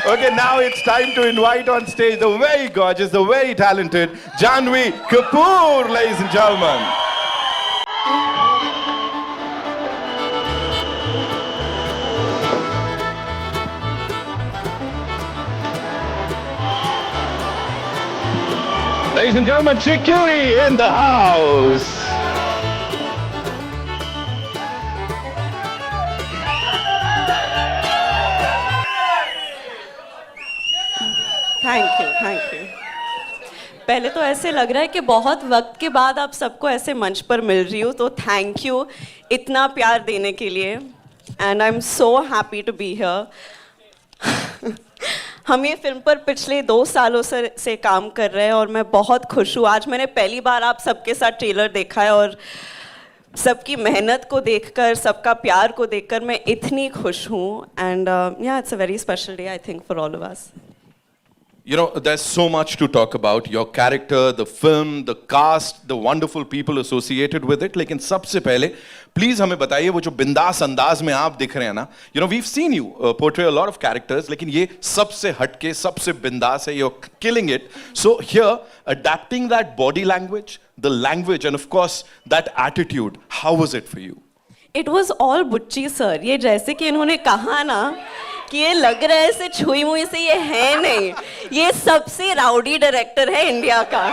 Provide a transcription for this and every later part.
Okay, now it's time to invite on stage the very gorgeous, the very talented Janhvi Kapoor, ladies and gentlemen. Ladies and gentlemen, Chikuri in the house. Thank you. पहले तो ऐसे लग रहा है कि बहुत वक्त के बाद आप सबको ऐसे मंच पर मिल रही हूँ, तो थैंक यू इतना प्यार देने के लिए and I am so happy to be here. हम ये फिल्म पर पिछले 2 सालों से काम कर रहे हैं और मैं बहुत खुश हूँ। आज मैंने पहली बार आप सबके साथ ट्रेलर देखा है और सबकी मेहनत को देखकर, सबका प्यार को देखकर मैं इतनी खुश हूँ एंड या it's a very special day I think for all of us. You know, there's so much to talk about. Your character, the film, the cast, the wonderful people associated with it. लेकिन सबसे पहले please हमें बताइए वो जो बिंदास अंदाज में आप दिख रहे हैं ना, you know, we've seen you portray a lot of characters, लेकिन ये सबसे हटके, सबसे बिंदास है. You're killing it. So here, adapting that body language, the language, and of course that attitude, how was it for you? It was all बुच्ची sir. ये जैसे कि इन्होंने कहा ना कि ये लग रहा है ऐसे छुई मुई से, ये है नहीं, ये सबसे राउडी डायरेक्टर है इंडिया का.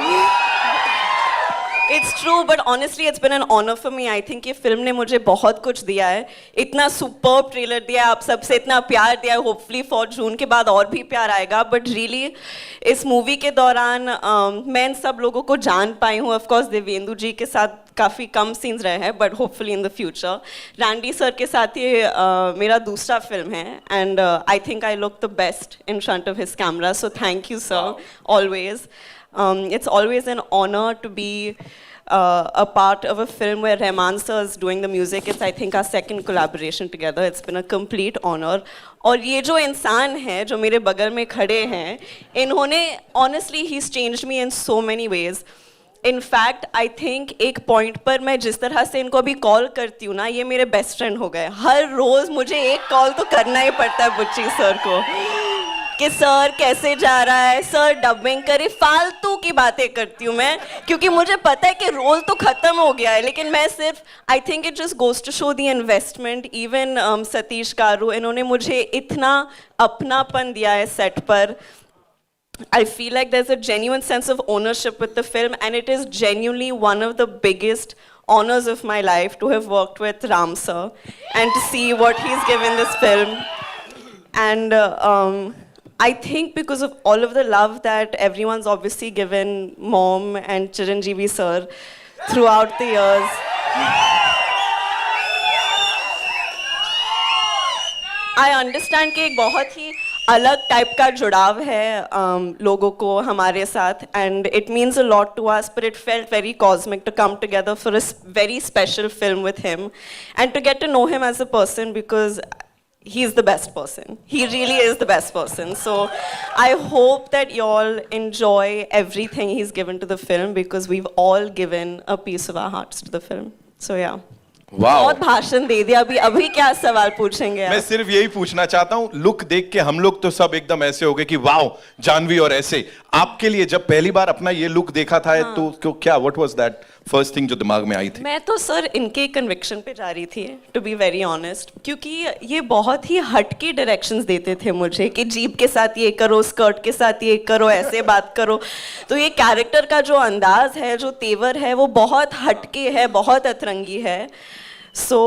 It's true, but honestly it's been an honor for me. I think ये फिल्म ने मुझे बहुत कुछ दिया है. इतना सुपर्ब ट्रेलर दिया है, आप सबसे इतना प्यार दिया है. होपफुली फॉर जून के बाद और भी प्यार आएगा. बट रियली इस मूवी के दौरान मैं इन सब लोगों को जान पाई हूँ. ऑफकोर्स देवेंदु जी के साथ काफ़ी कम सीन्स रहे हैं, but hopefully in the future. Randy sir के साथ ये मेरा दूसरा फिल्म है and I think I look the best in front of his camera. So thank you sir, always. It's always an honor to be a part of a film where Rahman sir is doing the music. It's I think our second collaboration together. It's been a complete honor. और ये जो इंसान है जो मेरे बगल में खड़े हैं, इन्होंने honestly he's changed me in so many ways. In fact, I think एक पॉइंट पर मैं जिस तरह से इनको अभी कॉल करती हूँ ना, ये मेरे बेस्ट फ्रेंड हो गए. हर रोज मुझे एक कॉल तो करना ही पड़ता है बुच्ची सर को कि सर कैसे जा रहा है, सर डबिंग करे. फालतू की बातें करती हूँ मैं, क्योंकि मुझे पता है कि रोल तो खत्म हो गया है. लेकिन मैं सिर्फ I think it just goes to show the investment. Even Satish Karu, इन्होंने मुझे इतना अपनापन दिया है सेट पर. I feel like there's a genuine sense of ownership with the film, and it is genuinely one of the biggest honors of my life to have worked with Ram sir and to see what he's given this film. And I think because of all of the love that everyone's obviously given Mom and Chiranjeevi sir throughout the years, I understand कि एक बहुत ही अलग type का जुड़ाव है लोगों को हमारे साथ, and it means a lot to us, but it felt very cosmic to come together for a very special film with him and to get to know him as a person, because he's the best person. He really is the best person. So I hope that you all enjoy everything he's given to the film, because we've all given a piece of our hearts to the film. So yeah. बहुत भाषण दे दिया. अभी क्या सवाल पूछेंगे? मैं सिर्फ यही पूछना चाहता हूँ, लुक देख के हम लोग तो सब एकदम ऐसे हो गए कि वाओ जानवी. और ऐसे आपके लिए जब पहली बार अपना ये लुक देखा था, हाँ. तो क्या what was that first thing जो दिमाग में आई थी? मैं तो सर इनके कन्विक्शन पे जा रही थी, टू बी वेरी ऑनेस्ट, क्योंकि ये बहुत ही हटके डायरेक्शंस देते थे मुझे कि जीप के साथ ये करो, स्कर्ट के साथ ये करो, ऐसे बात करो. तो ये कैरेक्टर का जो अंदाज है, जो तेवर है, वो बहुत हटके है, बहुत अतरंगी है. So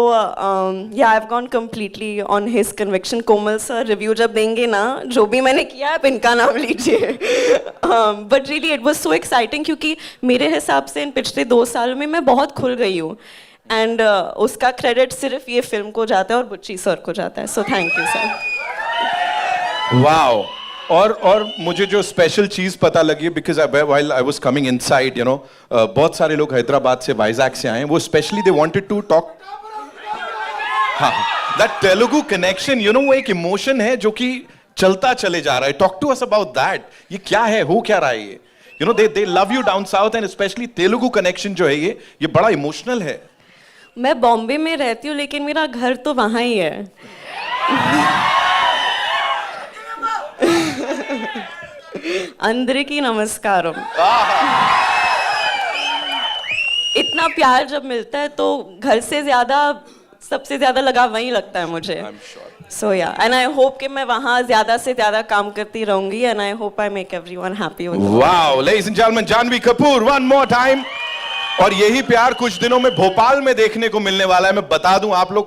yeah, I've gone completely on his conviction. Komal sir review जब देंगे ना, जो भी मैंने किया आप इनका नाम लीजिए. But really it was so exciting, क्योंकि मेरे हिसाब से इन पिछले 2 सालों में मैं बहुत खुल गई हूँ. एंड उसका क्रेडिट सिर्फ ये फिल्म को जाता है और बुच्ची सर को जाता है. So thank you sir. Wow. और मुझे जो स्पेशल चीज पता लगी, because while I was coming inside, you know, बहुत सारे लोग हैदराबाद से, वाइजैक से आए हैं. वो specially they wanted to talk. हाँ, that Telugu connection, you know, वो एक इमोशन है जो कि चलता चले जा रहा है. Talk to us about that. ये क्या है, हो क्या रहा है ये? You know, they love you down south, and specially Telugu connection जो है ये बड़ा इमोशनल है. मैं बॉम्बे में रहती हूँ, लेकिन मेरा घर तो वहाँ ही है. अंदरिकी नमस्कारम। इतना प्यार जब मिलता है तो घर से ज्यादा सबसे ज्यादा लगाव वहीं लगता है मुझे। सो या एंड आई होप कि मैं वहाँ ज्यादा से ज्यादा काम करती रहूंगी and I hope I make everyone happy with. Wow, ladies and gentleman, Janhvi Kapoor one more time. और यही प्यार कुछ दिनों में भोपाल में देखने को मिलने वाला है। मैं बता दूं आप लोग